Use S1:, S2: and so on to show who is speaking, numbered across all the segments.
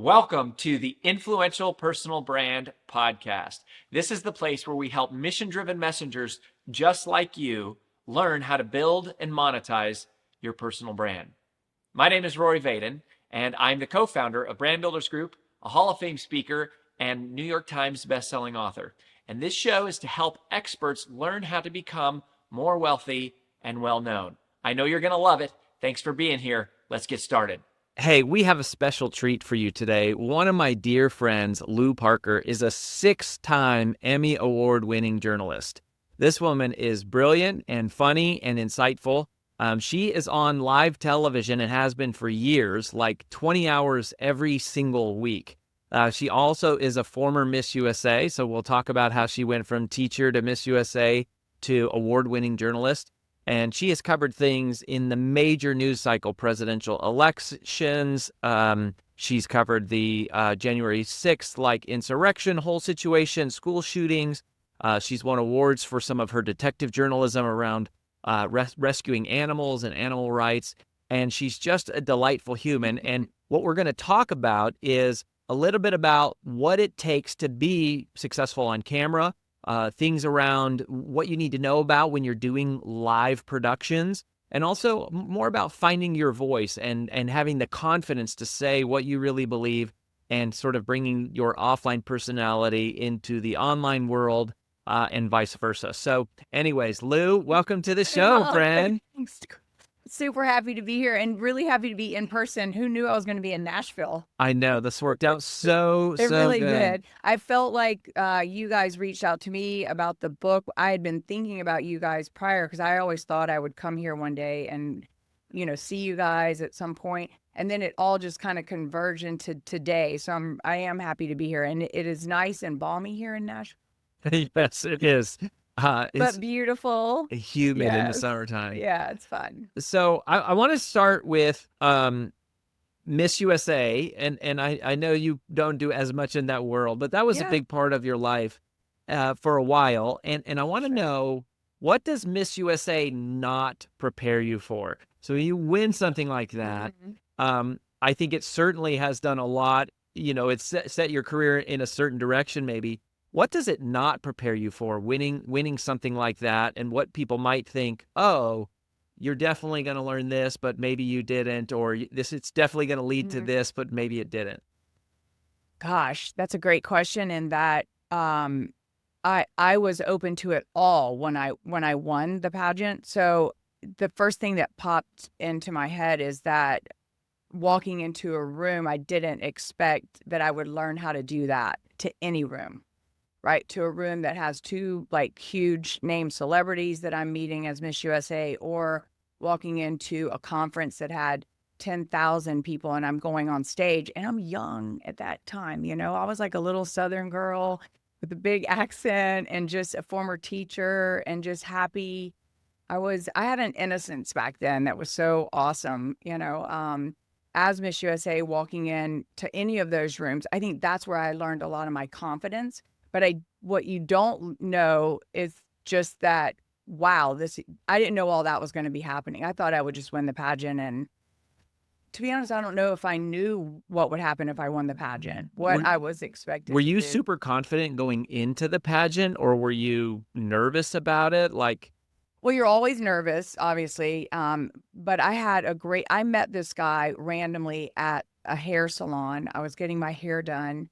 S1: Welcome to the Influential Personal Brand Podcast. This is the place where we help mission-driven messengers just like you learn how to build and monetize your personal brand. My name is Rory Vaden, and I'm the co-founder of Brand Builders Group, a Hall of Fame speaker, and New York Times bestselling author. And this show is to help experts learn how to become more wealthy and well-known. I know you're going to love it. Thanks for being here. Let's get started.
S2: Hey, we have a special treat for you today. One of my dear friends, Lou Parker, is a 6-time Emmy Award-winning journalist. This woman is brilliant and funny and insightful. She is on live television and has been for years, like 20 hours every single week. She also is a former Miss USA, so we'll talk about how she went from teacher to Miss USA to award-winning journalist. And she has covered things in the major news cycle, presidential elections. She's covered the January 6th, like insurrection, whole situation, school shootings. She's won awards for some of her detective journalism around rescuing animals and animal rights. And she's just a delightful human. And what we're going to talk about is a little bit about what it takes to be successful on camera, things around what you need to know about when you're doing live productions, and also more about finding your voice and having the confidence to say what you really believe and sort of bringing your offline personality into the online world and vice versa. So anyways, Lou, welcome to the show, friend.
S3: Thanks. Super happy to be here and really happy to be in person. Who knew I was going to be in Nashville?
S2: I know, this worked out so
S3: really
S2: good.
S3: did. I felt like you guys reached out to me about the book. I had been thinking about you guys prior because I always thought I would come here one day and, see you guys at some point. And then it all just kind of converged into today. So I am happy to be here. And it is nice and balmy here in Nashville.
S2: Yes, it is.
S3: But beautiful.
S2: Humid in the summertime.
S3: Yeah, it's fun.
S2: So I want to start with Miss USA, and I know you don't do as much in that world, but that was a big part of your life for a while. And I want to know, what does Miss USA not prepare you for? So you win something like that. I think it certainly has done a lot. It's set your career in a certain direction maybe. What does it not prepare you for, winning something like that, and what people might think, oh, you're definitely going to learn this, but maybe you didn't, or it's definitely going to lead to this, but maybe it didn't?
S3: Gosh, that's a great question. And that I was open to it all when I won the pageant. So the first thing that popped into my head is that walking into a room, I didn't expect that I would learn how to do that to any room. Right, to a room that has two huge name celebrities that I'm meeting as Miss USA, or walking into a conference that had 10,000 people and I'm going on stage and I'm young at that time. I was like a little Southern girl with a big accent and just a former teacher and just happy. I had an innocence back then that was so awesome. As Miss USA, walking in to any of those rooms, I think that's where I learned a lot of my confidence. But what you don't know is just that, wow, I didn't know all that was going to be happening. I thought I would just win the pageant. And to be honest, I don't know if I knew what would happen if I won the pageant, I was expecting.
S2: Were you super confident going into the pageant, or were you nervous about it?
S3: Well, you're always nervous, obviously. But I met this guy randomly at a hair salon. I was getting my hair done.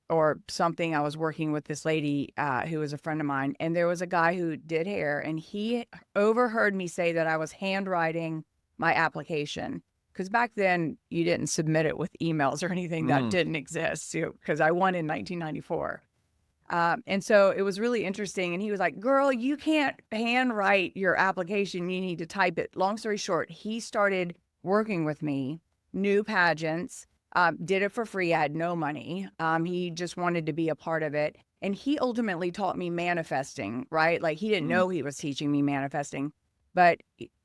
S3: Or something. I was working with this lady who was a friend of mine, and there was a guy who did hair, and he overheard me say that I was handwriting my application, because back then you didn't submit it with emails or anything. That didn't exist, because I won in 1994. And so it was really interesting, and he was like, girl, you can't handwrite your application, you need to type it. Long story short, he started working with me, new pageants, did it for free. I had no money. He just wanted to be a part of it. And he ultimately taught me manifesting, right? Like, he didn't know he was teaching me manifesting, but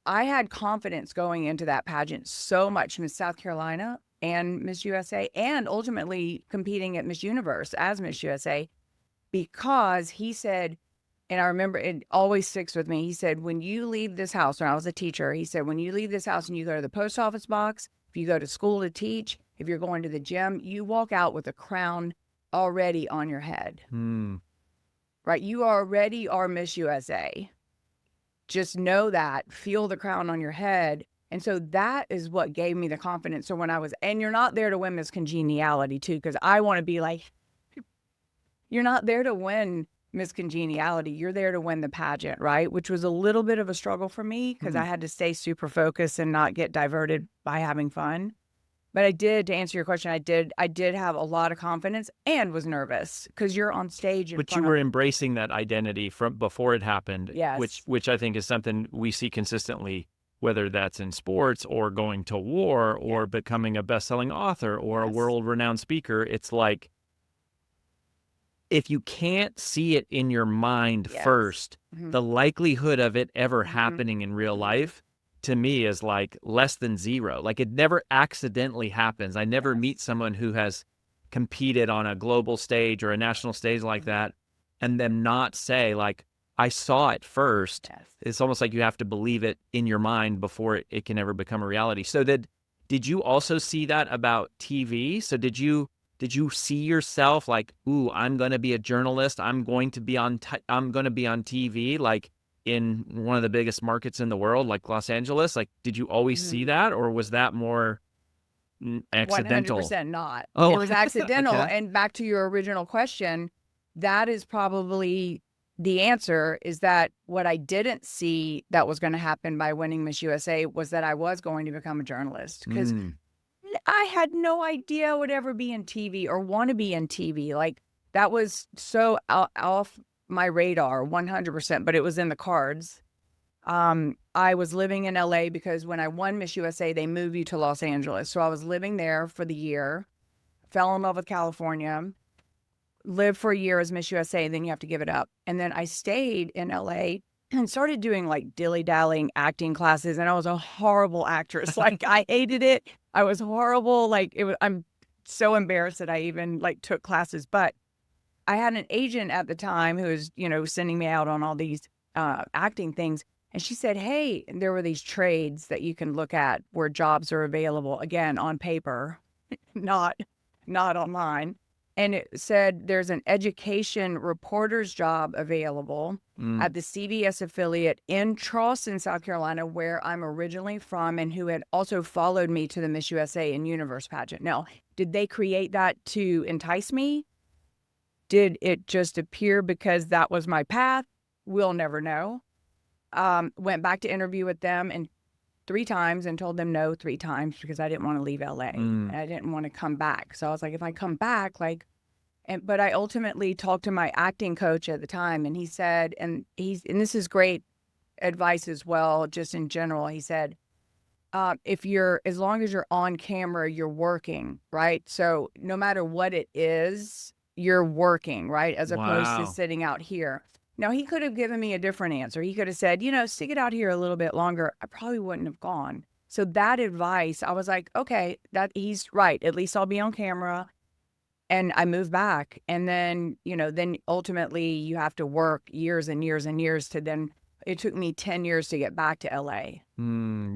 S3: I had confidence going into that pageant so much, Miss South Carolina and Miss USA, and ultimately competing at Miss Universe as Miss USA, because he said, and I remember it always sticks with me. He said, when you leave this house, when I was a teacher, he said, when you leave this house and you go to the post office box, if you go to school to teach, if you're going to the gym, you walk out with a crown already on your head, right? You already are Miss USA. Just know that, feel the crown on your head. And so that is what gave me the confidence. So when I was, and you're not there to win Miss Congeniality too, because I want to be like, you're not there to win Miss Congeniality. You're there to win the pageant, right? Which was a little bit of a struggle for me because I had to stay super focused and not get diverted by having fun. But I did, to answer your question, I did have a lot of confidence and was nervous because you're on stage.
S2: But you were embracing that identity from before it happened,
S3: Yes.
S2: which I think is something we see consistently, whether that's in sports or going to war or becoming a best-selling author or a world-renowned speaker. It's like, if you can't see it in your mind first, the likelihood of it ever happening in real life, to me, is like less than zero. Like, it never accidentally happens. I never meet someone who has competed on a global stage or a national stage like that and then not say, like, I saw it first. It's almost like you have to believe it in your mind before it can ever become a reality. So did you also see that about TV? So did you see yourself like, ooh, I'm going to be a journalist. I'm going to be on TV, like in one of the biggest markets in the world, like Los Angeles? Like, did you always see that, or was that more accidental?
S3: 100% not.
S2: Oh,
S3: it was accidental.
S2: okay.
S3: And back to your original question, that is probably the answer, is that what I didn't see that was going to happen by winning Miss USA was that I was going to become a journalist, because I had no idea I would ever be in TV or want to be in TV. Like, that was so off my radar, 100%, but it was in the cards. I was living in LA because when I won Miss USA, they moved you to Los Angeles. So I was living there for the year, fell in love with California, lived for a year as Miss USA, then you have to give it up. And then I stayed in LA and started doing like dilly-dallying acting classes. And I was a horrible actress. Like, I hated it. I was horrible. Like, I'm so embarrassed that I even like took classes. But I had an agent at the time who was, sending me out on all these acting things. And she said, hey, and there were these trades that you can look at where jobs are available, again, on paper, not online. And it said there's an education reporter's job available at the CBS affiliate in Charleston, South Carolina, where I'm originally from, and who had also followed me to the Miss USA and Universe pageant. Now, did they create that to entice me? Did it just appear because that was my path? We'll never know. Went back to interview with them and 3 times and told them no 3 times because I didn't want to leave LA and I didn't want to come back. So I was like, if I come back, but I ultimately talked to my acting coach at the time, and he said, and this is great advice as well, just in general. He said, as long as you're on camera, you're working, right? So no matter what it is, you're working, right? As opposed to sitting out here. Now, he could have given me a different answer. He could have said, stick it out here a little bit longer. I probably wouldn't have gone. So that advice, I was like, okay, he's right. At least I'll be on camera. And I moved back. And then, then ultimately you have to work years and years and years it took me 10 years to get back to LA.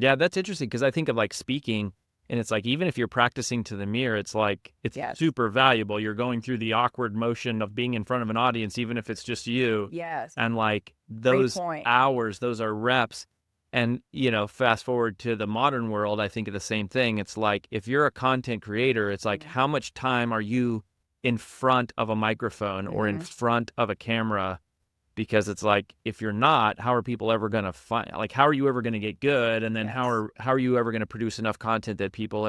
S2: Yeah, that's interesting, because I think of like speaking, and it's like, even if you're practicing to the mirror, it's like, it's super valuable. You're going through the awkward motion of being in front of an audience, even if it's just you.
S3: Yes.
S2: And like those hours, those are reps. And, fast forward to the modern world, I think of the same thing. It's like, if you're a content creator, it's like, how much time are you in front of a microphone or in front of a camera? Because it's like, if you're not, how are people ever going to find, like, how are you ever going to get good? And then how are you ever going to produce enough content that people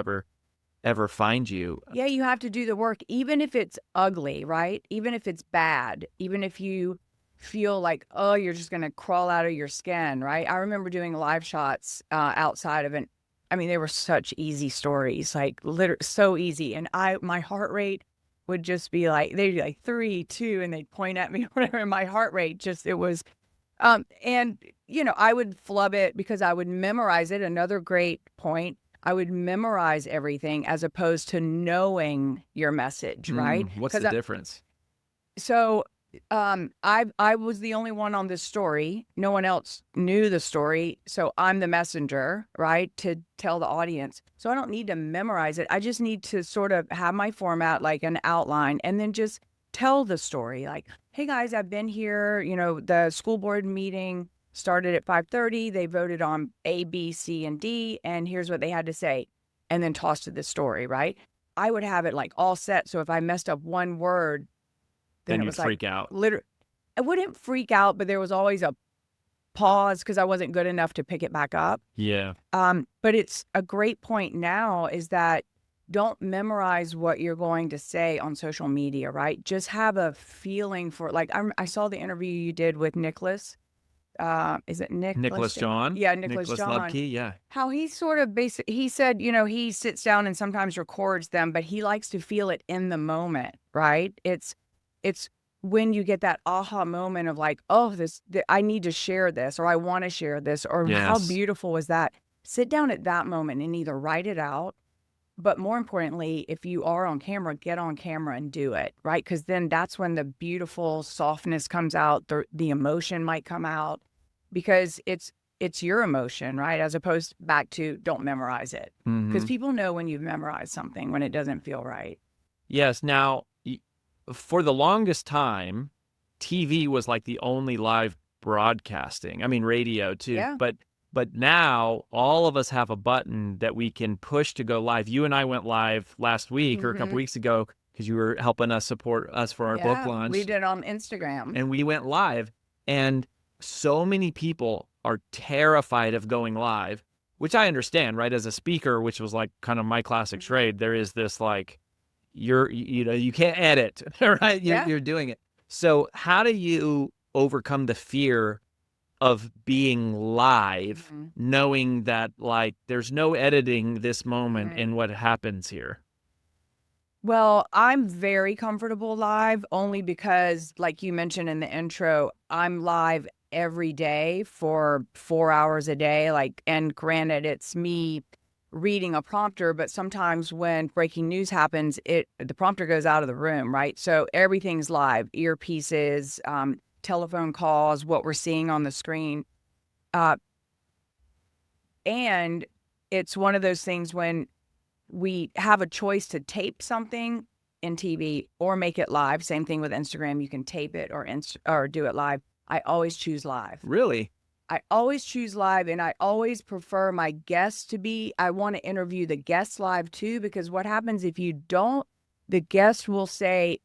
S2: ever find you?
S3: Yeah, you have to do the work, even if it's ugly, right? Even if it's bad, even if you feel like, oh, you're just going to crawl out of your skin, right? I remember doing live shots outside of they were such easy stories, like literally so easy. And my heart rate would just be like, they'd be like 3, 2, and they'd point at me or whatever. And my heart rate it was, and I would flub it because I would memorize it. Another great point. I would memorize everything as opposed to knowing your message, right?
S2: What's the difference?
S3: So I was the only one on this story. No one else knew the story, so I'm the messenger, right, to tell the audience. So I don't need to memorize it. I just need to sort of have my format, like an outline, and then just tell the story. Like, hey guys, I've been here. You know, the school board meeting started at 5:30. They voted on A, B, C, and D, and here's what they had to say, and then toss to the story, right? I would have it like all set. So if I messed up one word, then
S2: Then
S3: it
S2: you'd
S3: was like
S2: freak out.
S3: literally, I wouldn't freak out, but there was always a pause because I wasn't good enough to pick it back up.
S2: Yeah.
S3: But it's a great point now is that don't memorize what you're going to say on social media, right? Just have a feeling for like I saw the interview you did with Nicholas. Is it
S2: Nicholas John?
S3: Yeah, Nicholas
S2: Nicholas
S3: John.
S2: Lubke, yeah.
S3: How he sort of he said, you know, he sits down and sometimes records them, but he likes to feel it in the moment, right? It's when you get that aha moment of like, oh, I need to share this, or I want to share this, or how
S2: Yes.
S3: beautiful was that? Sit down at that moment and either write it out, but more importantly, if you are on camera, get on camera and do it, right? Because then that's when the beautiful softness comes out, the emotion might come out, because it's your emotion, right? As opposed back to don't memorize it, because
S2: Mhm.
S3: people know when you've memorized something when it doesn't feel right.
S2: Yes. Now, for the longest time, TV was like the only live broadcasting. I mean, radio too.
S3: Yeah.
S2: But now all of us have a button that we can push to go live. You and I went live last week or a couple
S3: Mhm.
S2: weeks ago because you were helping us support us for our book
S3: Yeah,
S2: launch.
S3: we did on Instagram.
S2: And we went live. And so many people are terrified of going live, which I understand, right? As a speaker, which was like kind of my classic
S3: Mhm.
S2: trade, there is this like, you can't edit, right?
S3: Yeah.
S2: You're doing it. So how do you overcome the fear of being live,
S3: Mhm.
S2: knowing that like there's no editing this moment
S3: Mhm.
S2: in what happens here?
S3: Well, I'm very comfortable live only because, like you mentioned in the intro, I'm live every day for 4 hours a day. Like, and granted, it's me reading a prompter, but sometimes when breaking news happens, the prompter goes out of the room, right? So everything's live, earpieces, telephone calls, what we're seeing on the screen. Uh, and it's one of those things when we have a choice to tape something in TV or make it live. Same thing with Instagram. You can tape it or do it live. I always choose live.
S2: Really?
S3: I always choose live, and I always prefer my guests to be. I want to interview the guests live too, because what happens if you don't, the guest will say,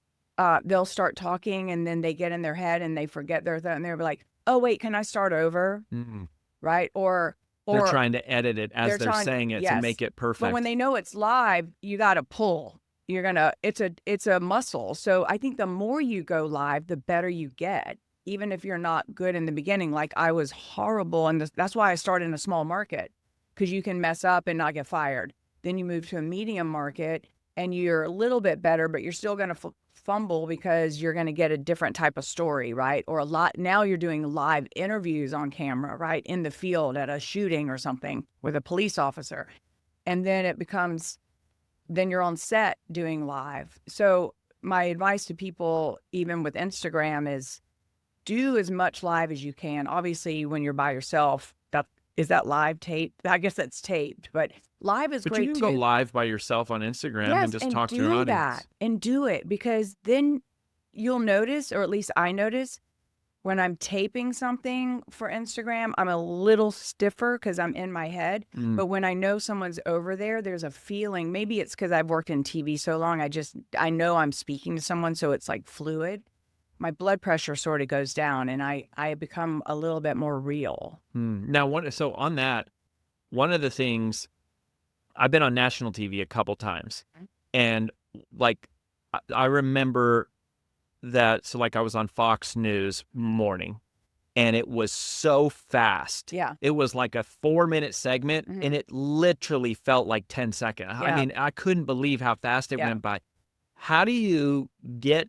S3: they'll start talking and then they get in their head and they forget their thought and they're like, oh, wait, can I start over?
S2: Mm-mm.
S3: Right.
S2: They're
S3: Or
S2: trying to edit it as they're
S3: trying,
S2: saying it to
S3: yes.
S2: make it perfect.
S3: But when they know it's live, you got to pull. It's a muscle. So I think the more you go live, the better you get, even if you're not good in the beginning. Like I was horrible. And that's why I started in a small market, because you can mess up and not get fired. Then you move to a medium market and you're a little bit better, but you're still going to fumble because you're going to get a different type of story, right? Or now you're doing live interviews on camera, right? In the field at a shooting or something with a police officer. And then then you're on set doing live. So my advice to people, even with Instagram, is do as much live as you can. Obviously, when you're by yourself, is that live taped? I guess that's taped, but live is
S2: But
S3: great
S2: you can
S3: too.
S2: go live by yourself on Instagram
S3: Yes,
S2: and just
S3: and
S2: talk to your
S3: do
S2: audience.
S3: that and do it, because then you'll notice, or at least I notice, when I'm taping something for Instagram, I'm a little stiffer because I'm in my head.
S2: Mm.
S3: But when I know someone's over there, there's a feeling. Maybe it's because I've worked in TV so long. I know I'm speaking to someone, so it's like fluid. My blood pressure sort of goes down, and I become a little bit more real.
S2: Now, so on that, one of the things, I've been on national TV a couple times, and like I remember that. So like I was on Fox News morning, and it was so fast.
S3: Yeah.
S2: It was like a 4-minute segment, and it literally felt like 10 seconds. I
S3: Yeah.
S2: mean, I couldn't believe how fast it
S3: Yeah.
S2: went by. How do you get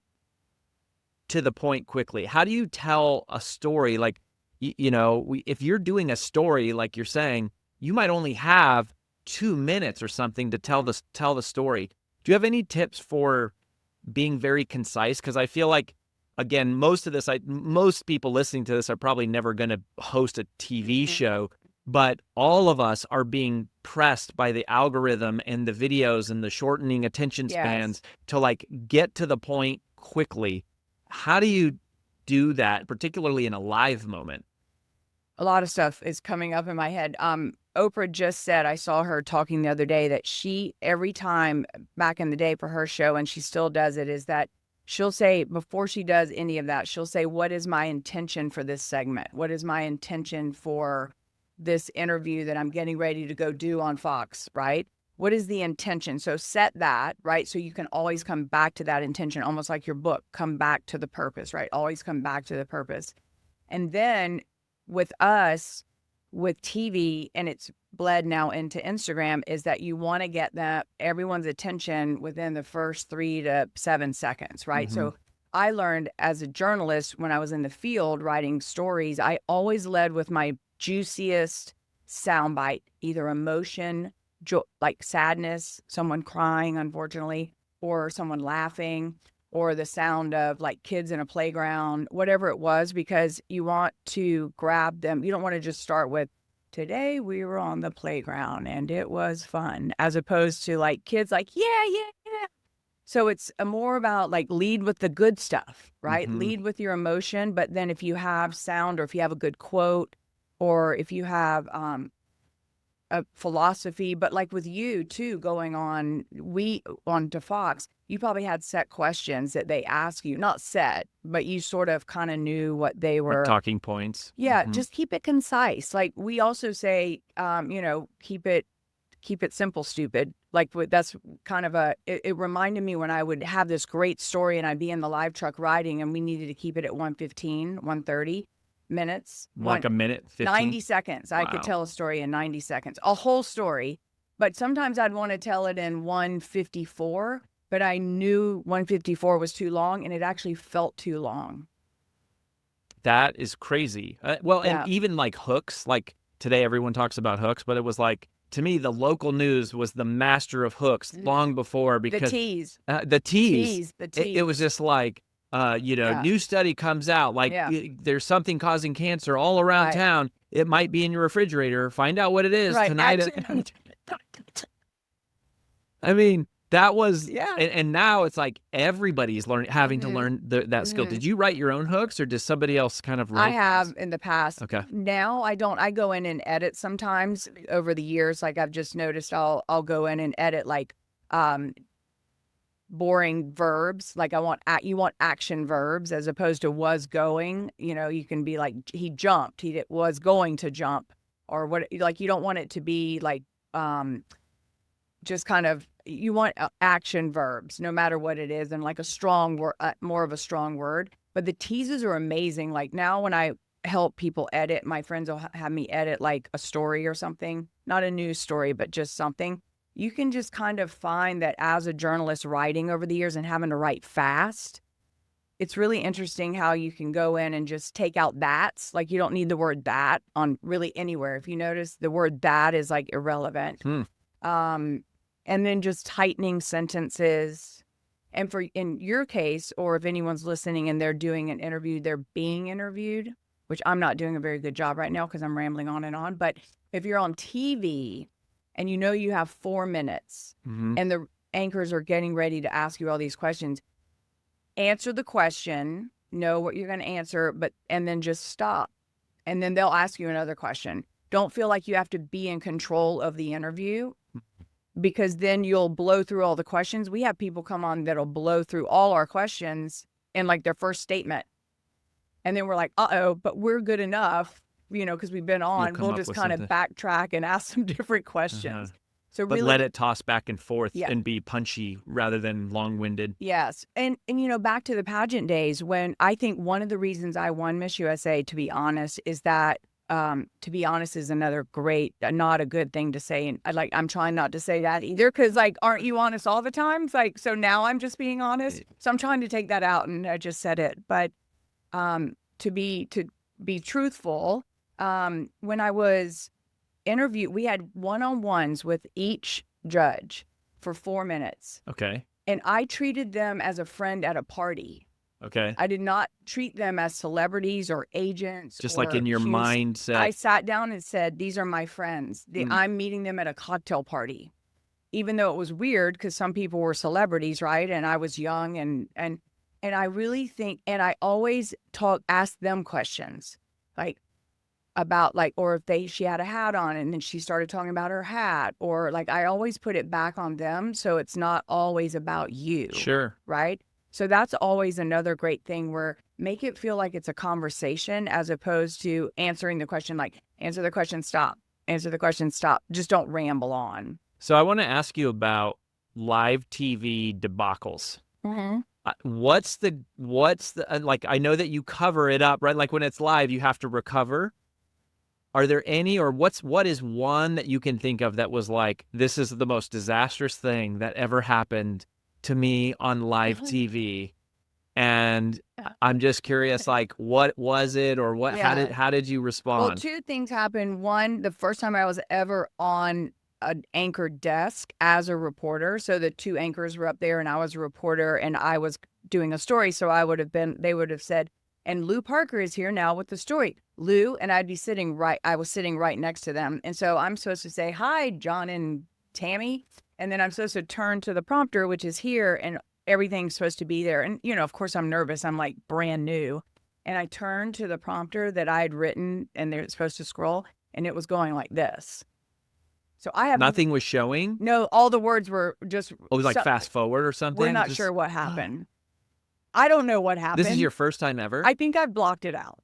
S2: to the point quickly? How do you tell a story? Like, if you're doing a story, like you're saying, you might only have 2 minutes or something to tell the story. Do you have any tips for being very concise? Because I feel like again, most people listening to this are probably never going to host a TV show, but all of us are being pressed by the algorithm and the videos and the shortening attention spans to like get to the point quickly. How do you do that, particularly in a live moment?
S3: A lot of stuff is coming up in my head. Oprah just said, I saw her talking the other day, that she, every time back in the day for her show, and she still does it, is that she'll say, before she does any of that, she'll say, what is my intention for this segment? What is my intention for this interview that I'm getting ready to go do on Fox, right? What is the intention? So set that, right? So you can always come back to that intention, almost like your book, come back to the purpose, right? Always come back to the purpose. And then with us, with TV, and it's bled now into Instagram, is that you want to get everyone's attention within the first 3 to 7 seconds, right?
S2: Mm-hmm.
S3: So I learned as a journalist when I was in the field writing stories, I always led with my juiciest soundbite, either emotion, like sadness, someone crying, unfortunately, or someone laughing, or the sound of like kids in a playground, whatever it was, because you want to grab them. You don't want to just start with, today we were on the playground and it was fun, as opposed to like kids like, yeah, yeah, yeah. So it's more about like lead with the good stuff, right?
S2: Mm-hmm.
S3: Lead with your emotion. But then if you have sound, or if you have a good quote, or if you have a philosophy, but like with you too, going on to Fox, you probably had set questions that they ask you, not set, but you sort of kind of knew what they were.
S2: Like talking points.
S3: Yeah,
S2: Mm-hmm.
S3: just keep it concise. Like we also say, keep it simple, stupid. Like that's kind of it reminded me when I would have this great story and I'd be in the live truck riding and we needed to keep it at 1:15, 1:30 minutes.
S2: Like a minute, 15?
S3: 90 seconds. I could tell a story in 90 seconds, a whole story. But sometimes I'd want to tell it in 1:54, but I knew 1:54 was too long and it actually felt too long.
S2: That is crazy. And even like hooks, like today everyone talks about hooks, but it was like, to me, the local news was the master of hooks long before, because
S3: the tease.
S2: The tease. It was just like, new study comes out, like there's something causing cancer all around town. It might be in your refrigerator. Find out what it is tonight. I mean, that was, and now it's like everybody's having to learn that skill. Did you write your own hooks, or does somebody else kind of write?
S3: I have in the past.
S2: Okay.
S3: Now I don't. I go in and edit sometimes over the years. Like I've just noticed, I'll go in and edit like boring verbs. Like you want action verbs as opposed to was going. You can be like, he jumped. He was going to jump, or what? Like you don't want it to be like just kind of. You want action verbs, no matter what it is, and like a strong word, more of a strong word. But the teases are amazing. Like now when I help people edit, my friends will have me edit like a story or something, not a news story, but just something. You can just kind of find that as a journalist writing over the years and having to write fast, it's really interesting how you can go in and just take out that's. Like you don't need the word that on really anywhere. If you notice, the word that is like irrelevant. And then just tightening sentences. And in your case, or if anyone's listening and they're doing an interview, they're being interviewed, which I'm not doing a very good job right now because I'm rambling on and on. But if you're on TV and you have 4 minutes and the anchors are getting ready to ask you all these questions, answer the question, know what you're going to answer, and then just stop. And then they'll ask you another question. Don't feel like you have to be in control of the interview, because then you'll blow through all the questions. We have people come on that'll blow through all our questions in like their first statement. And then we're like, but we're good enough, because we've been on. We'll just kind of backtrack and ask some different questions. So really,
S2: let it toss back and forth and be punchy rather than long-winded.
S3: Yes. And back to the pageant days, when I think one of the reasons I won Miss USA, to be honest, is that to be honest is another not a good thing to say. And I'm trying not to say that either, because aren't you honest all the time? It's so now I'm just being honest. So I'm trying to take that out, and I just said it. But to be truthful, when I was interviewed, we had one-on-ones with each judge for 4 minutes.
S2: Okay.
S3: And I treated them as a friend at a party.
S2: Okay.
S3: I did not treat them as celebrities or agents.
S2: Just
S3: or
S2: like in your
S3: huge-
S2: mindset.
S3: I sat down and said, these are my friends.
S2: Mm.
S3: I'm meeting them at a cocktail party. Even though it was weird because some people were celebrities, right? And I was young and I really think, and I always ask them questions like about like, or if she had a hat on and then she started talking about her hat, or like I always put it back on them. So it's not always about you.
S2: Sure.
S3: Right. So that's always another great thing where make it feel like it's a conversation as opposed to answering the question, like answer the question, stop, answer the question, stop. Just don't ramble on.
S2: So I want to ask you about live TV debacles.
S3: Mm-hmm.
S2: What's the like, I know that you cover it up, right? Like when it's live, you have to recover. Are there any, or what is one that you can think of that was like, this is the most disastrous thing that ever happened to me on live TV? And I'm just curious, like, what was it, or what, how did you respond?
S3: Well, two things happened. One, the first time I was ever on an anchor desk as a reporter. So the two anchors were up there and I was a reporter and I was doing a story. So they would have said, and Lou Parker is here now with the story. Lou, and I was sitting right next to them. And so I'm supposed to say, hi, John and Tammy. And then I'm supposed to turn to the prompter, which is here, and everything's supposed to be there. And, of course I'm nervous. I'm like brand new. And I turned to the prompter that I had written and they're supposed to scroll and it was going like this. So I have
S2: nothing was showing.
S3: No, all the words were just.
S2: It was like fast forward or something.
S3: We're not sure what happened. I don't know what happened.
S2: This is your first time ever?
S3: I think I blocked it out.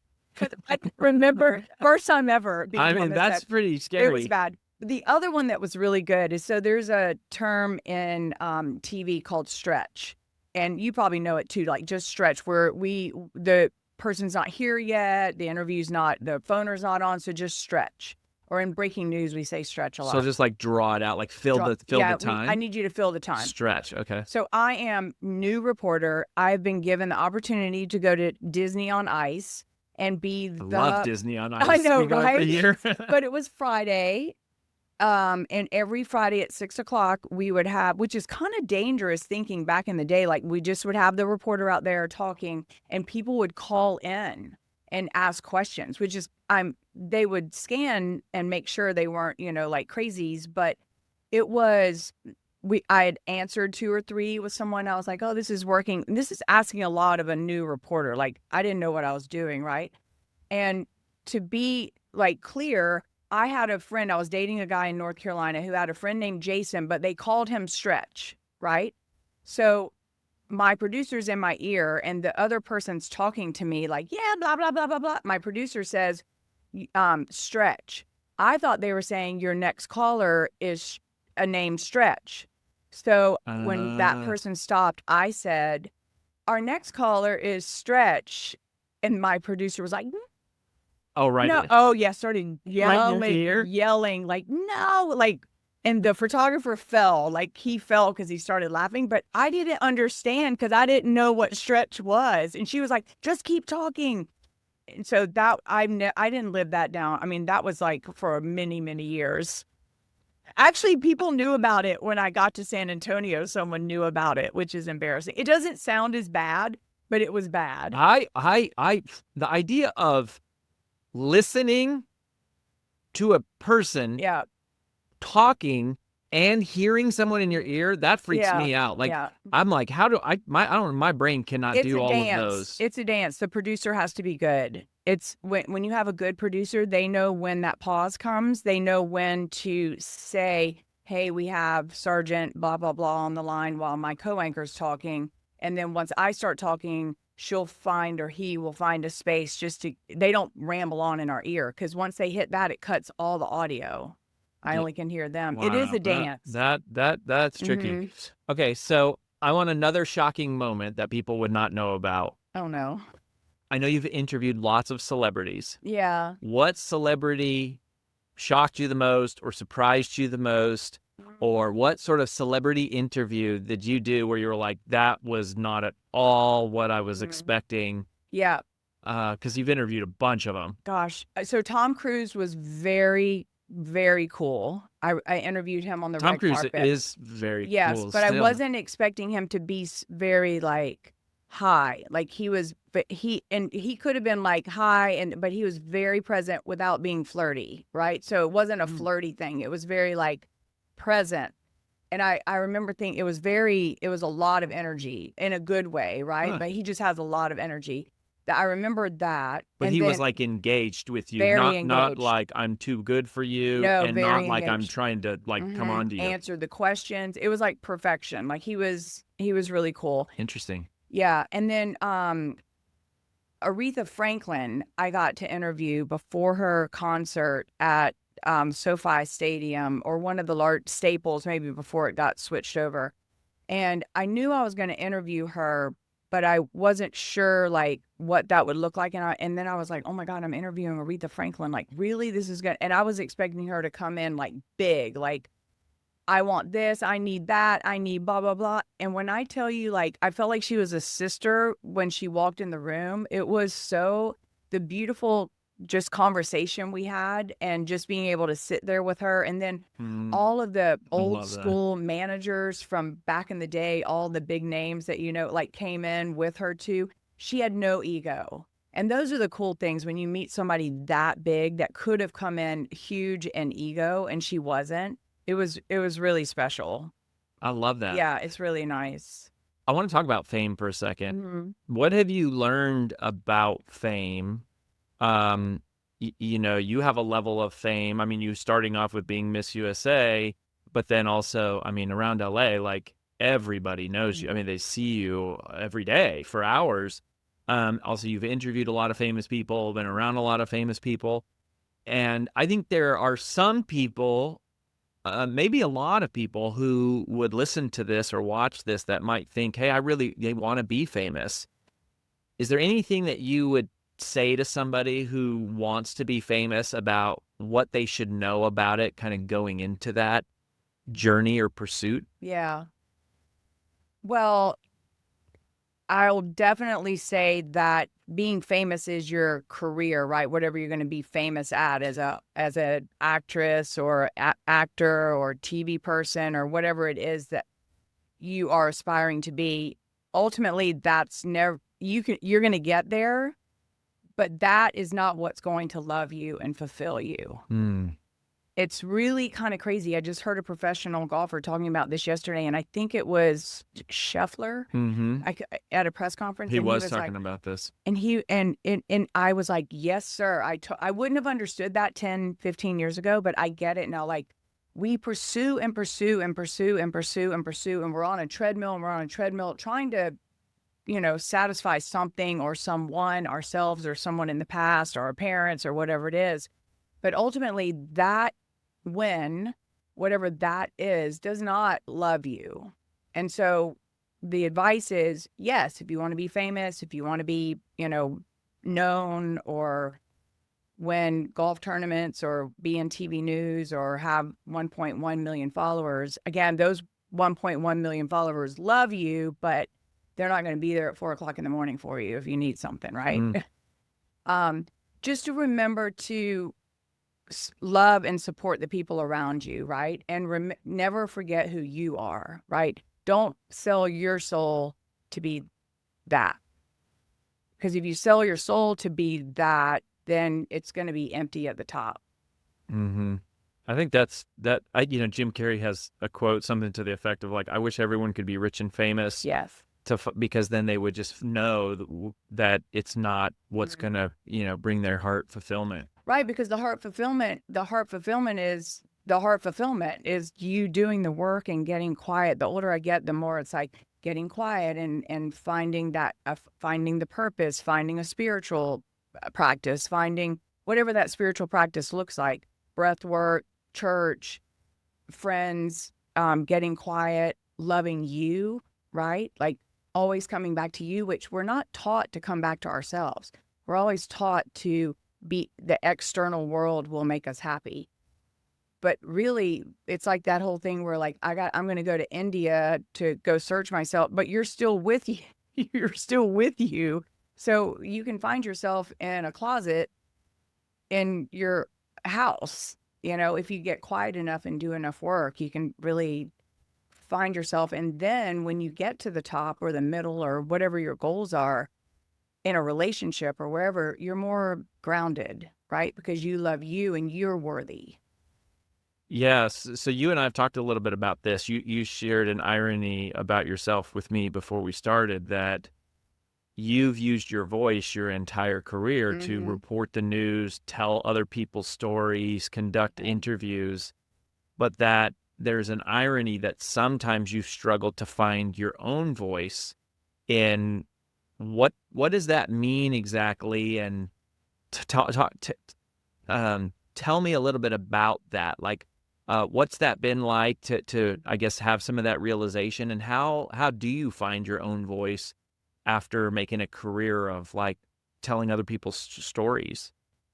S3: I remember first time ever.
S2: I mean, that's pretty scary.
S3: It was bad. The other one that was really good is, so there's a term in TV called stretch, and you probably know it too. Like just stretch, where the person's not here yet, the interview's not, the phoner's not on, so just stretch. Or in breaking news, we say stretch a lot.
S2: So just like draw it out, like fill the time.
S3: I need you to fill the time.
S2: Stretch, okay.
S3: So I am new reporter. I've been given the opportunity to go to Disney on Ice and be the.
S2: I love Disney on Ice.
S3: I know,
S2: we go
S3: right?
S2: every year.
S3: But it was Friday. And every Friday at 6:00 we would have, which is kind of dangerous thinking back in the day, like we just would have the reporter out there talking and people would call in and ask questions, which is, they would scan and make sure they weren't, like crazies, but it was, I had answered 2 or 3 with someone. I was like, oh, this is working. This is asking a lot of a new reporter. Like I didn't know what I was doing. Right. And to be like clear, I had a friend, I was dating a guy in North Carolina who had a friend named Jason, but they called him Stretch, right? So my producer's in my ear and the other person's talking to me like, yeah, blah, blah, blah, blah, blah. My producer says, Stretch. I thought they were saying your next caller is a name Stretch. So when that person stopped, I said, our next caller is Stretch. And my producer was like,
S2: oh, right.
S3: No. Oh, yeah. Started
S2: yelling,
S3: like, no, like, and the photographer fell, like he fell because he started laughing, but I didn't understand because I didn't know what stretch was. And she was like, just keep talking. And so that I didn't live that down. I mean, that was like for many, many years. Actually, people knew about it when I got to San Antonio. Someone knew about it, which is embarrassing. It doesn't sound as bad, but it was bad.
S2: The idea of listening to a person talking and hearing someone in your ear, that freaks me out. Like I'm like, how do my brain cannot do all of those.
S3: It's a dance. The producer has to be good. It's when you have a good producer, they know when that pause comes. They know when to say, hey, we have Sergeant blah, blah, blah on the line while my co-anchor's talking. And then once I start talking, she'll find, or he will find a space they don't ramble on in our ear. Because once they hit that, it cuts all the audio. I only can hear them.
S2: Wow,
S3: it is a dance.
S2: That's tricky.
S3: Mm-hmm.
S2: Okay, so I want another shocking moment that people would not know about.
S3: Oh, no.
S2: I know you've interviewed lots of celebrities.
S3: Yeah.
S2: What celebrity shocked you the most or surprised you the most? Or what sort of celebrity interview did you do where you were like, that was not at all what I was expecting?
S3: Yeah.
S2: Because you've interviewed a bunch of them.
S3: Gosh. So Tom Cruise was very, very cool. I interviewed him on the red carpet.
S2: Tom Cruise is very cool.
S3: Yes, but I wasn't expecting him to be very like hi. Like he could have been like hi, but he was very present without being flirty, right? So it wasn't a flirty thing. It was very like present. And I remember thinking it was a lot of energy in a good way, right?
S2: Huh.
S3: But he just has a lot of energy. That I remembered that.
S2: But
S3: And
S2: he was
S3: then
S2: like engaged with you,
S3: very
S2: not
S3: engaged.
S2: like I'm too good for you,
S3: No,
S2: and not
S3: very
S2: like I'm
S3: engaged.
S2: trying to like come on to you.
S3: Answered the questions. It was like perfection. Like he was really cool.
S2: Interesting.
S3: Yeah. And then Aretha Franklin, I got to interview before her concert at SoFi Stadium, or one of the large Staples, maybe before it got switched over. And I knew I was going to interview her, but I wasn't sure like what that would look like. And then I was like, oh my God, I'm interviewing Aretha Franklin. Like, really? This is good. And I was expecting her to come in like big, like, I want this, I need that, I need blah, blah, blah. And when I tell you, like, I felt like she was a sister when she walked in the room. It was the beautiful just conversation we had, and just being able to sit there with her. And then all of the
S2: I
S3: old
S2: love that.
S3: school managers from back in the day, all the big names that, like came in with her too. She had no ego. And those are the cool things when you meet somebody that big that could have come in huge and ego, and she wasn't. It was really special.
S2: I love that.
S3: Yeah, it's really nice.
S2: I want to talk about fame for a second.
S3: Mhm.
S2: What have you learned about fame? You have a level of fame. I mean, you starting off with being Miss USA, but then also, I mean, around LA, like everybody knows you. I mean, they see you every day for hours. Also, you've interviewed a lot of famous people, been around a lot of famous people. And I think there are some people, maybe a lot of people who would listen to this or watch this that might think, hey, they want to be famous. Is there anything that you would say to somebody who wants to be famous about what they should know about it, kind of going into that journey or pursuit?
S3: Yeah. Well, I'll definitely say that being famous is your career, right? Whatever you're going to be famous at, as an actress or actor or TV person or whatever it is that you are aspiring to be. Ultimately, that's never you're going to get there, but that is not what's going to love you and fulfill you. It's really kind of crazy. I just heard a professional golfer talking about this yesterday, and I think it was Scheffler at a press conference.
S2: He
S3: And
S2: was
S3: like,
S2: talking about this.
S3: and I was like, yes, sir. I wouldn't have understood that 10, 15 years ago, but I get it now. Like, we pursue and pursue and pursue and pursue and pursue, and we're on a treadmill trying to, satisfy something or someone, ourselves or someone in the past, or our parents or whatever it is. But ultimately, whatever that is, does not love you. And so the advice is, yes, if you want to be famous, if you want to be, known, or win golf tournaments, or be in TV news, or have 1.1 million followers, again, those 1.1 million followers love you, but they're not going to be there at 4 o'clock in the morning for you if you need something, right? Just to remember to love and support the people around you, right? And never forget who you are, right? Don't sell your soul to be that. Because if you sell your soul to be that, then it's going to be empty at the top.
S2: I think Jim Carrey has a quote, something to the effect of like, I wish everyone could be rich and famous.
S3: Yes.
S2: Because then they would just know that it's not what's going to, bring their heart fulfillment.
S3: Right, because the heart fulfillment is you doing the work and getting quiet. The older I get, the more it's like getting quiet and finding finding the purpose, finding a spiritual practice, finding whatever that spiritual practice looks like, breath work, church, friends, getting quiet, loving you, right? Like always coming back to you, which we're not taught to come back to ourselves. We're always taught to be the external world will make us happy. But really, it's like that whole thing where like, I'm going to go to India to go search myself, but you're still with you. You're still with you. So you can find yourself in a closet in your house. If you get quiet enough and do enough work, you can really find yourself. And then when you get to the top or the middle or whatever your goals are in a relationship or wherever, you're more grounded, right? Because you love you and you're worthy.
S2: Yes. So you and I have talked a little bit about this. You shared an irony about yourself with me before we started, that you've used your voice your entire career to
S3: Mm-hmm.
S2: report the news, tell other people's stories, conduct interviews, but that there's an irony that sometimes you struggle to find your own voice in what does that mean exactly? And tell me a little bit about that. Like, what's that been like to I guess have some of that realization, and how do you find your own voice after making a career of like telling other people's stories?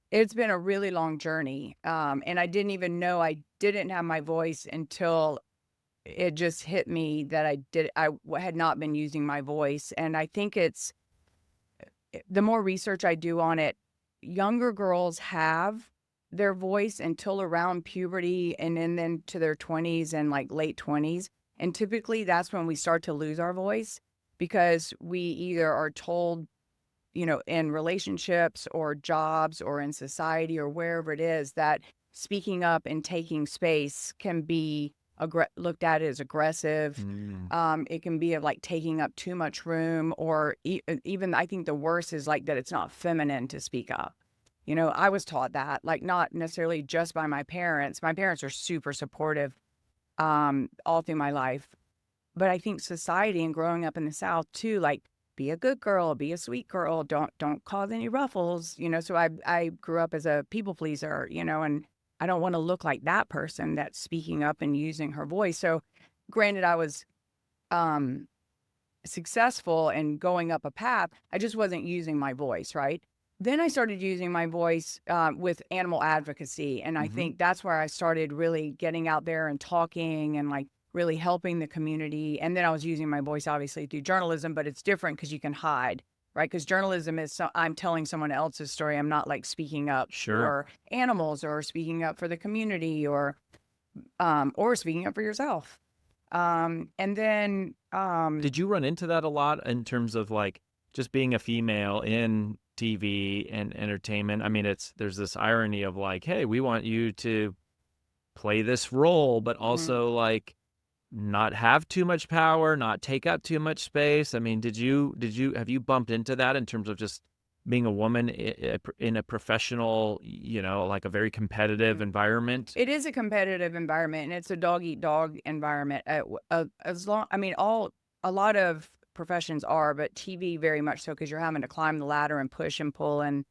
S3: It's been a really long journey. And I didn't even know I didn't have my voice until it just hit me that had not been using my voice. And I think the more research I do on it, younger girls have their voice until around puberty and then to their 20s and like late 20s. And typically that's when we start to lose our voice because we either are told, in relationships or jobs or in society or wherever it is, that speaking up and taking space can be looked at as aggressive. It can be of like taking up too much room, or even I think the worst is like that it's not feminine to speak up. I was taught that, like not necessarily just by my parents. My parents are super supportive all through my life. But I think society and growing up in the South too, like be a good girl, be a sweet girl, don't cause any ruffles, So I grew up as a people pleaser, and I don't want to look like that person that's speaking up and using her voice. So granted, I was um successful and going up a path, I just wasn't using my voice, right? Then I started using my voice with animal advocacy. And I think that's where I started really getting out there and talking and like really helping the community. And then I was using my voice obviously through journalism, but it's different because you can hide, right? Because journalism is, I'm telling someone else's story. I'm not like speaking up
S2: Sure.
S3: for animals or speaking up for the community or speaking up for yourself. And then
S2: Did you run into that a lot in terms of like just being a female in TV and entertainment? I mean, there's this irony of like, hey, we want you to play this role, but
S3: mhm.
S2: also like not have too much power, not take up too much space. I mean, have you bumped into that in terms of just being a woman in a professional, like a very competitive environment?
S3: It is a competitive environment, and it's a dog eat dog environment. As long, I mean, a lot of professions are, but TV very much so because you're having to climb the ladder and push and pull, and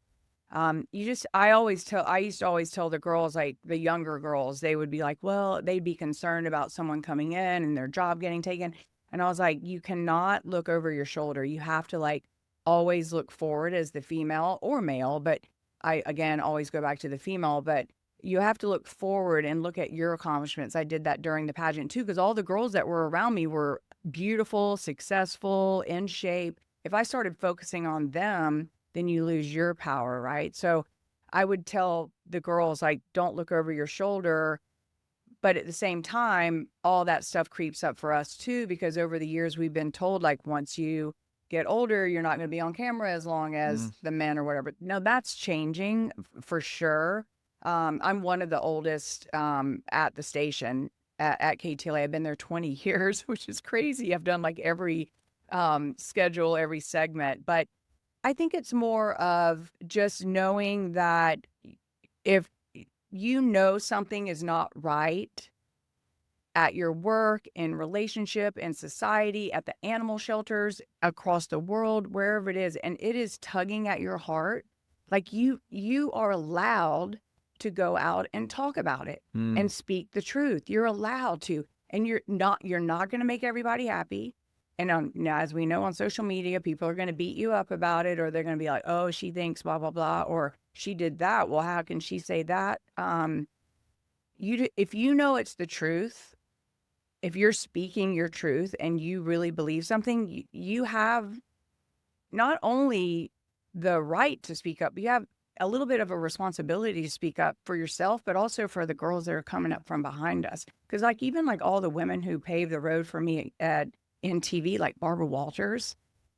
S3: I used to always tell the girls, like the younger girls, they would be like, well, they'd be concerned about someone coming in and their job getting taken, and I was like, you cannot look over your shoulder. You have to like always look forward as the female or male, but I again always go back to the female, but you have to look forward and look at your accomplishments. I did that during the pageant too, because all the girls that were around me were beautiful, successful, in shape. If I started focusing on them, then you lose your power, right? So I would tell the girls, like, don't look over your shoulder. But at the same time, all that stuff creeps up for us too, because over the years we've been told, like, once you get older, you're not going to be on camera as long as the men or whatever. No, that's changing for sure. I'm one of the oldest at the station at KTLA. I've been there 20 years, which is crazy. I've done like every schedule, every segment. But I think it's more of just knowing that if something is not right at your work, in relationship, in society, at the animal shelters, across the world, wherever it is, and it is tugging at your heart, like you are allowed to go out and talk about it and speak the truth. You're allowed to, and you're not going to make everybody happy. And now, as we know on social media, people are going to beat you up about it, or they're going to be like, "Oh, she thinks blah blah blah," or "She did that. Well, how can she say that?" If you know it's the truth, if you're speaking your truth and you really believe something, you have not only the right to speak up, but you have a little bit of a responsibility to speak up for yourself, but also for the girls that are coming up from behind us. Because like even like all the women who paved the road for me in TV, like Barbara Walters,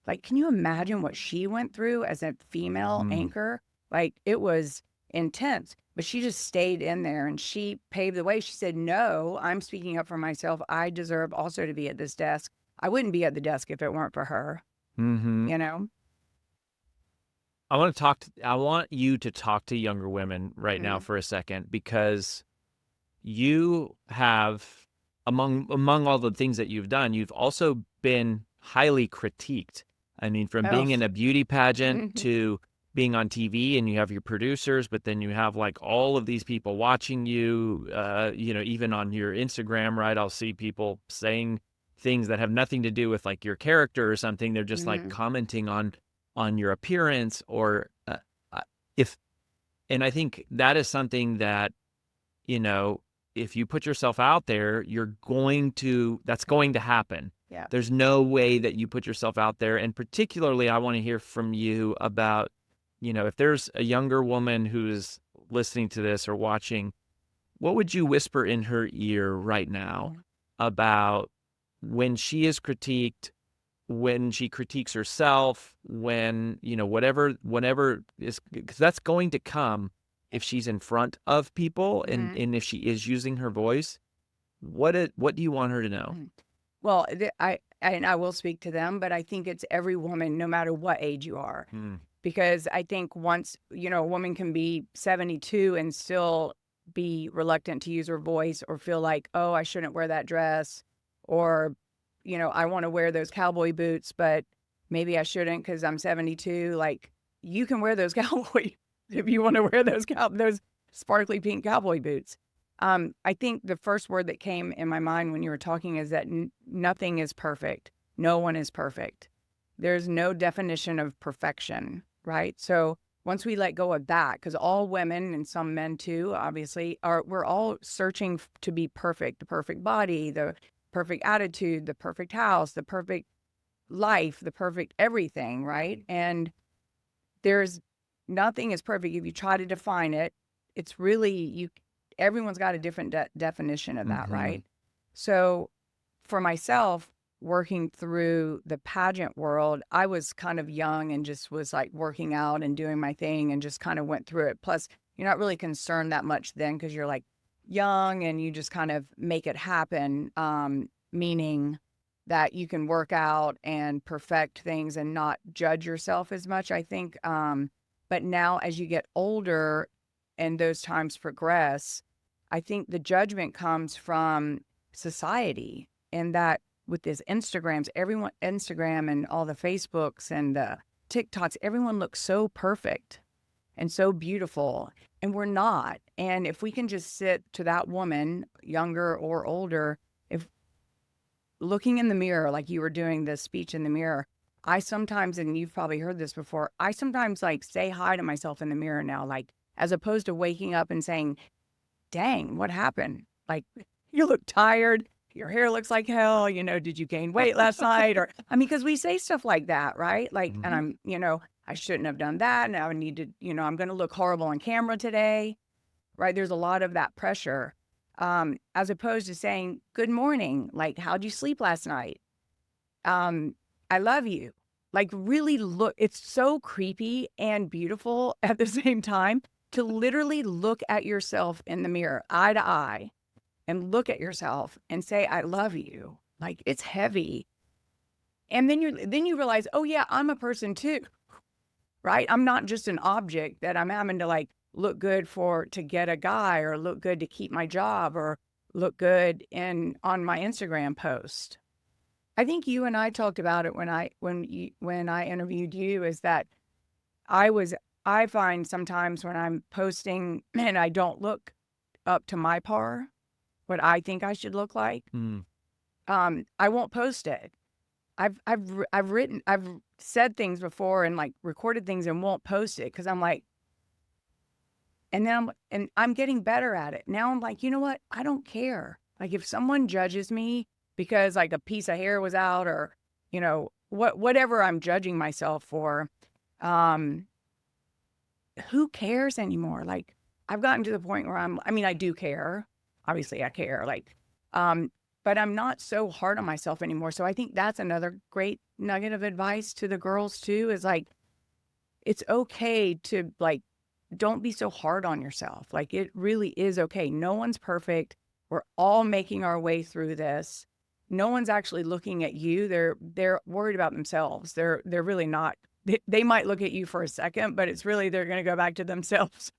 S3: like can you imagine what she went through as a female anchor? Like it was intense, but she just stayed in there and she paved the way. She said, "No, I'm speaking up for myself. I deserve also to be at this desk. I wouldn't be at the desk if it weren't for her."
S2: Mm-hmm.
S3: You know?
S2: I want you to talk to younger women right now for a second, because you have, among all the things that you've done, you've also been highly critiqued. I mean, from being in a beauty pageant to being on TV, and you have your producers, but then you have like all of these people watching you, even on your Instagram, right? I'll see people saying things that have nothing to do with like your character or something. They're just like commenting on your appearance or if, and I think that is something that, if you put yourself out there, that's going to happen.
S3: Yeah.
S2: There's no way that you put yourself out there. And particularly, I want to hear from you about, if there's a younger woman who's listening to this or watching, what would you whisper in her ear right now about when she is critiqued, when she critiques herself, when, whatever is, because that's going to come if she's in front of people and if she is using her voice. What do you want her to know?
S3: Well, I will speak to them, but I think it's every woman, no matter what age you are. Because I think once, a woman can be 72 and still be reluctant to use her voice or feel like, oh, I shouldn't wear that dress, or, I want to wear those cowboy boots, but maybe I shouldn't because I'm 72. Like, you can wear those cowboy if you want to wear those sparkly pink cowboy boots. I think the first word that came in my mind when you were talking is that nothing is perfect. No one is perfect. There's no definition of perfection, right? So once we let go of that, because all women and some men too, obviously, we're all searching to be perfect, the perfect body, the perfect attitude, the perfect house, the perfect life, the perfect everything, right? And nothing is perfect. If you try to define it, it's really, everyone's got a different definition of that, right? So for myself, working through the pageant world, I was kind of young and just was like working out and doing my thing and just kind of went through it. Plus, you're not really concerned that much then because you're like young and you just kind of make it happen, meaning that you can work out and perfect things and not judge yourself as much, I think. But now as you get older and those times progress, I think the judgment comes from society, and that with this Instagram and all the Facebooks and the TikToks, everyone looks so perfect and so beautiful, and we're not. And if we can just sit to that woman, younger or older, if looking in the mirror, like you were doing the speech in the mirror, I sometimes, and you've probably heard this before, I sometimes like say hi to myself in the mirror now, like as opposed to waking up and saying, dang, what happened? Like, you look tired. Your hair looks like hell. Did you gain weight last night? Or, because we say stuff like that, right? Like, and I shouldn't have done that. Now I need to, I'm going to look horrible on camera today, right? There's a lot of that pressure, as opposed to saying, good morning. Like, how'd you sleep last night? I love you. Like, really look, it's so creepy and beautiful at the same time to literally look at yourself in the mirror, eye to eye, and look at yourself and say, I love you. Like, it's heavy. And then you realize, oh yeah, I'm a person too, right? I'm not just an object that I'm having to like look good to get a guy, or look good to keep my job, or look good on my Instagram post. I think you and I talked about it when I interviewed you, is that I find sometimes when I'm posting and I don't look up to my par, what I think I should look like, I won't post it. I've said things before and like recorded things and won't post it because I'm like, and then I'm getting better at it. Now I'm like, you know what? I don't care. Like if someone judges me because like a piece of hair was out, or, whatever I'm judging myself for, who cares anymore? Like, I've gotten to the point where I do care. Obviously I care. Like, but I'm not so hard on myself anymore. So I think that's another great nugget of advice to the girls too, is like, it's okay to like, don't be so hard on yourself. Like, it really is okay. No one's perfect. We're all making our way through this. No one's actually looking at you. They're worried about themselves. They're really not. They might look at you for a second, but it's really, they're going to go back to themselves,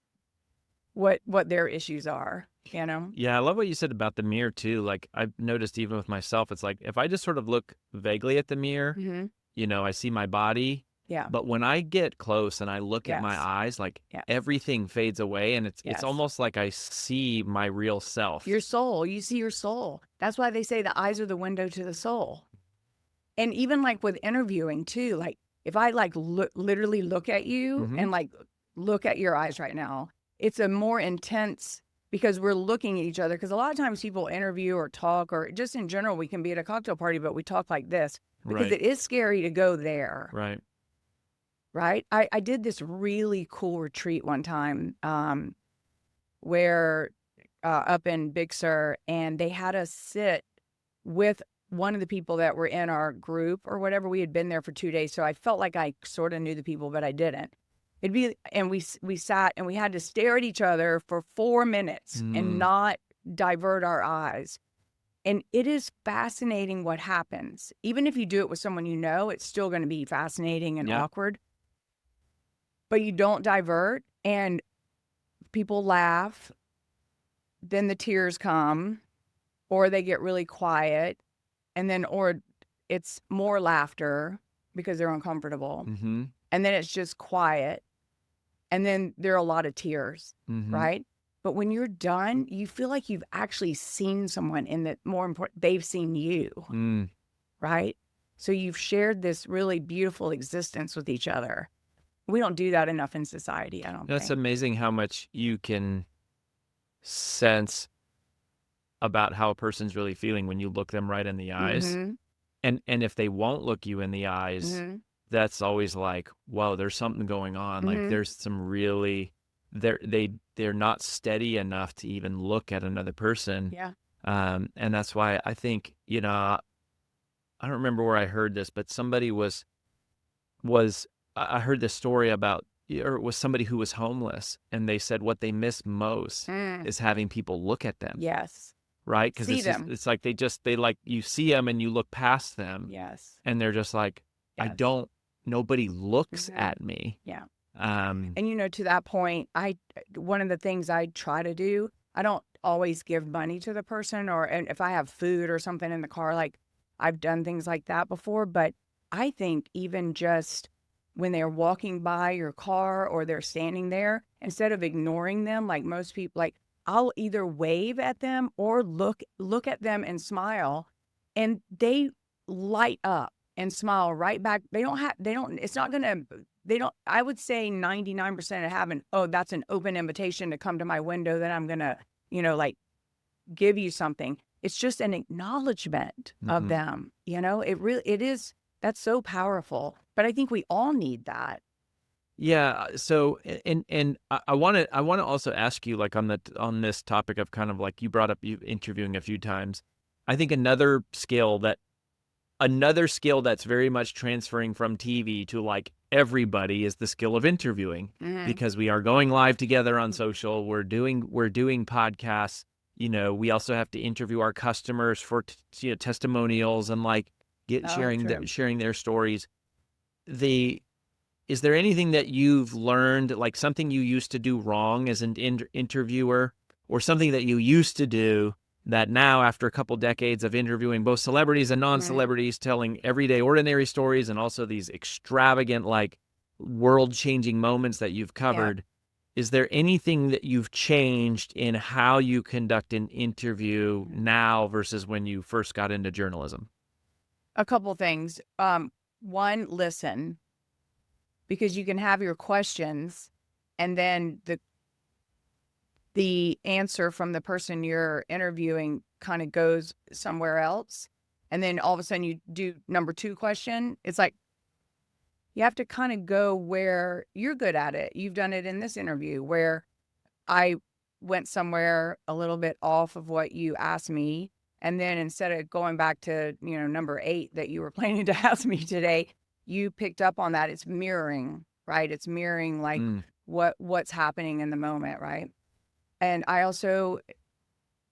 S3: what their issues are, you know?
S2: Yeah, I love what you said about the mirror too. Like I've noticed even with myself, it's like if I just sort of look vaguely at the mirror,
S3: Mm-hmm.
S2: I see my body.
S3: Yeah.
S2: But when I get close and I look at my
S3: Yes.
S2: eyes, like
S3: Yeah.
S2: everything fades away, and it's
S3: Yes.
S2: almost like I see my real self.
S3: Your soul, you see your soul. That's why they say the eyes are the window to the soul. And even like with interviewing too, like if I like literally look at you
S2: Mhm.
S3: and like look at your eyes right now, it's a more intense, because we're looking at each other. Because a lot of times people interview or talk, or just in general, we can be at a cocktail party, but we talk like this because
S2: Right.
S3: it is scary to go there.
S2: Right.
S3: Right. I did this really cool retreat one time, where up in Big Sur, and they had us sit with one of the people that were in our group or whatever. We had been there for 2 days, so I felt like I sort of knew the people, but I didn't. And we sat and we had to stare at each other for 4 minutes and not divert our eyes. And it is fascinating what happens. Even if you do it with someone you know, it's still going to be fascinating and
S2: Yeah.
S3: awkward. But you don't divert, and people laugh, then the tears come, or they get really quiet, and then, or it's more laughter because they're uncomfortable,
S2: Mhm.
S3: and then it's just quiet, and then there are a lot of tears,
S2: Mhm.
S3: right? But when you're done, you feel like you've actually seen someone, and that more important, they've seen you,
S2: Mm.
S3: right? So you've shared this really beautiful existence with each other. We don't do that enough in society, I don't
S2: That's
S3: think.
S2: amazing how much you can sense about how a person's really feeling when you look them right in the eyes.
S3: Mm-hmm.
S2: And if they won't look you in the eyes,
S3: Mm-hmm.
S2: that's always like, whoa, there's something going on. Like
S3: Mm-hmm.
S2: there's some really they're not steady enough to even look at another person.
S3: Yeah.
S2: And that's why I think, I don't remember where I heard this, but somebody I heard this story about, or it was somebody who was homeless, and they said what they miss most
S3: Mm.
S2: is having people look at them,
S3: Yes.
S2: right? Because
S3: See them.
S2: it's like they like, you see them and you look past them,
S3: Yes.
S2: and they're just like,
S3: Yes.
S2: nobody looks
S3: Mhm.
S2: at me.
S3: Yeah.
S2: Um,
S3: And to that point, one of the things I try to do, I don't always give money to the person, and if I have food or something in the car, like I've done things like that before, but I think even just when they're walking by your car or they're standing there, instead of ignoring them, like most people, like I'll either wave at them or look at them and smile, and they light up and smile right back. It's not gonna, I would say 99% of having, oh, that's an open invitation to come to my window, that I'm gonna, like give you something. It's just an acknowledgement of
S2: mhm.
S3: them. It is, that's so powerful. But I think we all need that.
S2: Yeah. So, and I want to also ask you, like on this topic of kind of like you brought up you interviewing a few times. I think another skill that's very much transferring from TV to like everybody is the skill of interviewing,
S3: Mm-hmm.
S2: because we are going live together on social. We're doing podcasts. We also have to interview our customers for testimonials and like
S3: Oh, true.
S2: sharing their stories. Is there anything that you've learned, like something you used to do wrong as an interviewer, or something that you used to do that now, after a couple decades of interviewing both celebrities and non-celebrities, telling everyday ordinary stories and also these extravagant, like world-changing moments that you've covered, is there anything that you've changed in how you conduct an interview now versus when you first got into journalism?
S3: A couple things. One, listen, because you can have your questions, and then the answer from the person you're interviewing kind of goes somewhere else. And then all of a sudden you do number 2 question. It's like, You have to kind of go where you're good at it. You've done it in this interview where I went somewhere a little bit off of what you asked me. And then instead of going back to, number 8 that you were planning to ask me today, you picked up on that. It's mirroring, right? It's mirroring like what's happening in the moment, right? And I also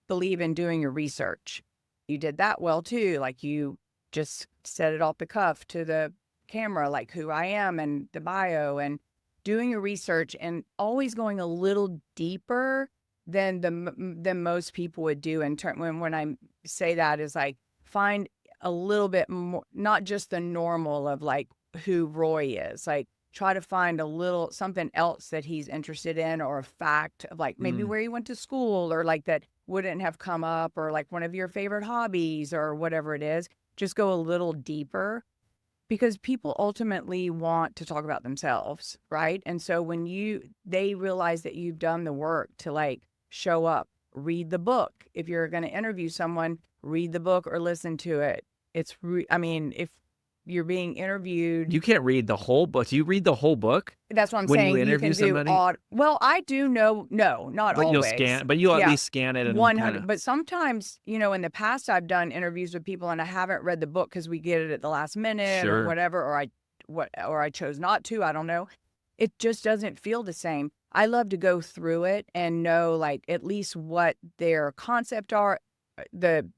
S3: believe in doing your research. You did that well too. Like you just said it off the cuff to the camera, like who I am and the bio, and doing your research and always going a little deeper than most people would do. In turn, when I say that is like find a little bit more, not just the normal of like who Roy is, like try to find a little something else that he's interested in, or a fact of like maybe where he went to school, or like that wouldn't have come up, or like one of your favorite hobbies or whatever it is. Just go a little deeper, because people ultimately want to talk about themselves, right? And so when they realize that you've done the work to like show up, read the book. If you're going to interview someone, read the book or listen to it. If you're being interviewed,
S2: You can't read the whole book. Do you read the whole book
S3: that's what I'm
S2: when
S3: saying.
S2: you interview
S3: can do
S2: somebody?
S3: well, I do know, no, not
S2: But you'll
S3: always.
S2: scan, but you'll at
S3: Yeah,
S2: least scan it and
S3: 100.
S2: kind
S3: But sometimes, in the past, I've done interviews with people and I haven't read the book because we get it at the last minute or
S2: Sure.
S3: whatever, or I chose not to. I don't know. It just doesn't feel the same. I love to go through it and know like at least what their concept are, the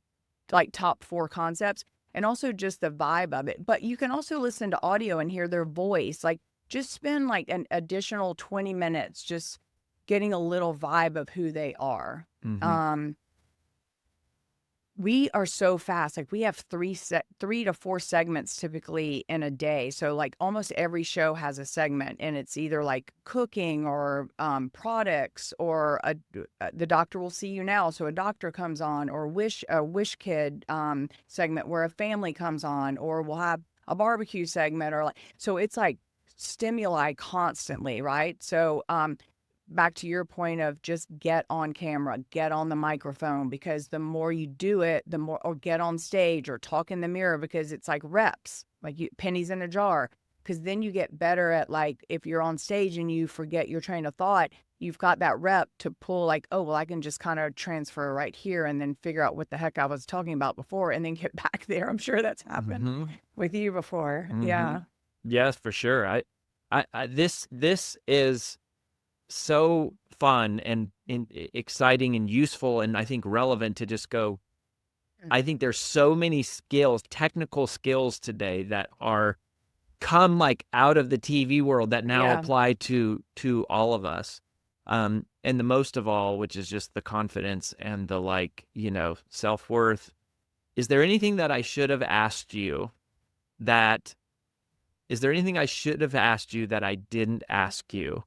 S3: like top 4 concepts, and also just the vibe of it. But you can also listen to audio and hear their voice. Like just spend like an additional 20 minutes just getting a little vibe of who they are. We are so fast. Like we have 3 to 4 segments typically in a day. So like almost every show has a segment, and it's either like cooking or products, or the doctor will see you now. So a doctor comes on, or a wish kid segment where a family comes on, or we'll have a barbecue segment, or like, so it's like stimuli constantly, right? So back to your point of just get on camera, get on the microphone, because the more you do it, the more, or get on stage or talk in the mirror, because it's like reps, like pennies in a jar. Because then you get better at, like, if you're on stage and you forget your train of thought, you've got that rep to pull, like, oh, well, I can just kind of transfer right here and then figure out what the heck I was talking about before and then get back there. I'm sure that's happened with you before. Yeah.
S2: Yes, for sure. This is so fun and exciting and useful, and I think relevant to just go. I think there's so many skills, technical skills today that are come like out of the TV world that now apply to all of us. And the most of all, which is just the confidence and the self-worth. Is there anything that I should have asked you that I didn't ask you,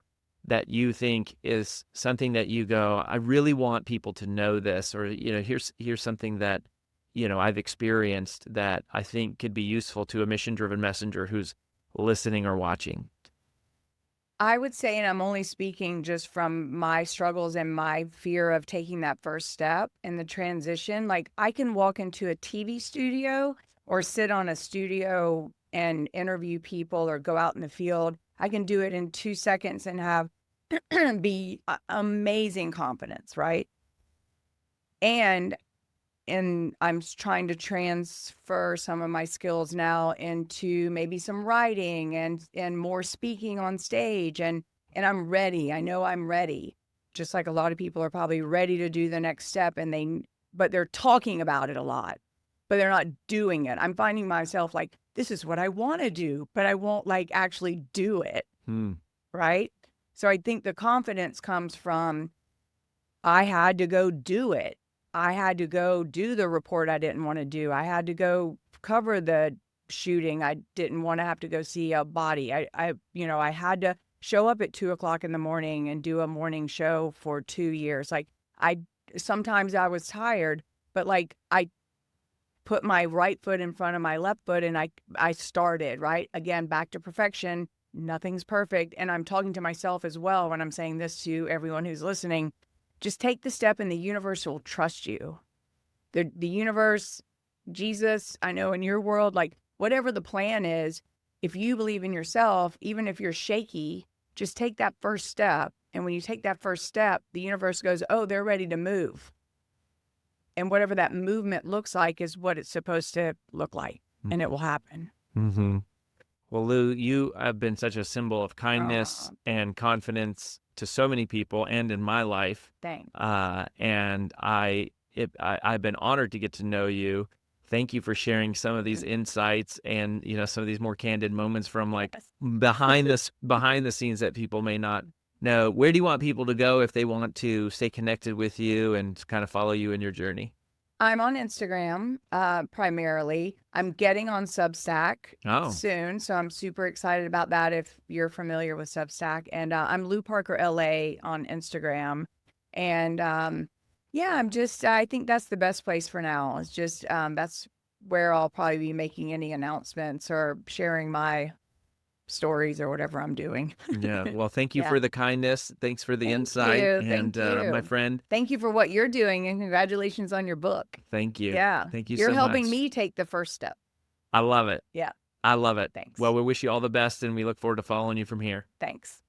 S2: that you think is something that you go, I really want people to know this, or, here's something that, I've experienced that I think could be useful to a mission-driven messenger who's listening or watching?
S3: I would say, and I'm only speaking just from my struggles and my fear of taking that first step in the transition. Like I can walk into a TV studio or sit on a studio and interview people or go out in the field. I can do it in 2 seconds and have be amazing confidence, right? And I'm trying to transfer some of my skills now into maybe some writing and more speaking on stage, and I'm ready. I know I'm ready. Just like a lot of people are probably ready to do the next step, but they're talking about it a lot, but they're not doing it. I'm finding myself like, this is what I want to do, but I won't like actually do it. Right? So I think the confidence comes from, I had to go do it. I had to go do the report I didn't want to do. I had to go cover the shooting. I didn't want to have to go see a body. I had to show up at 2:00 in the morning and do a morning show for 2 years. Like sometimes I was tired, but like I put my right foot in front of my left foot and I started, right? Again, back to perfection. Nothing's perfect. And I'm talking to myself as well when I'm saying this to everyone who's listening. Just take the step and the universe will trust you. The universe, Jesus, I know in your world, like whatever the plan is, if you believe in yourself, even if you're shaky, just take that first step. And when you take that first step, the universe goes, oh, they're ready to move. And whatever that movement looks like is what it's supposed to look like. And it will happen.
S2: Mm-hmm. Well, Lou, you have been such a symbol of kindness and confidence to so many people and in my life.
S3: Thanks.
S2: And I've been honored to get to know you. Thank you for sharing some of these insights and, you know, some of these more candid moments from like behind the scenes that people may not know. Where do you want people to go if they want to stay connected with you and kind of follow you in your journey?
S3: I'm on Instagram, primarily. I'm getting on Substack soon, so I'm super excited about that if you're familiar with Substack. And I'm Lou Parker LA on Instagram. And yeah, I think that's the best place for now. It's just, that's where I'll probably be making any announcements or sharing my stories or whatever I'm doing.
S2: Yeah. Well, thank you for the kindness. Thanks for the insight.
S3: Thank you.
S2: My friend.
S3: Thank you for what you're doing, and congratulations on your book.
S2: Thank you.
S3: Yeah.
S2: Thank you
S3: You're
S2: so
S3: helping
S2: much.
S3: me take the first step.
S2: I love it.
S3: Yeah.
S2: I love it.
S3: Thanks.
S2: Well, we wish you all the best and we look forward to following you from here.
S3: Thanks.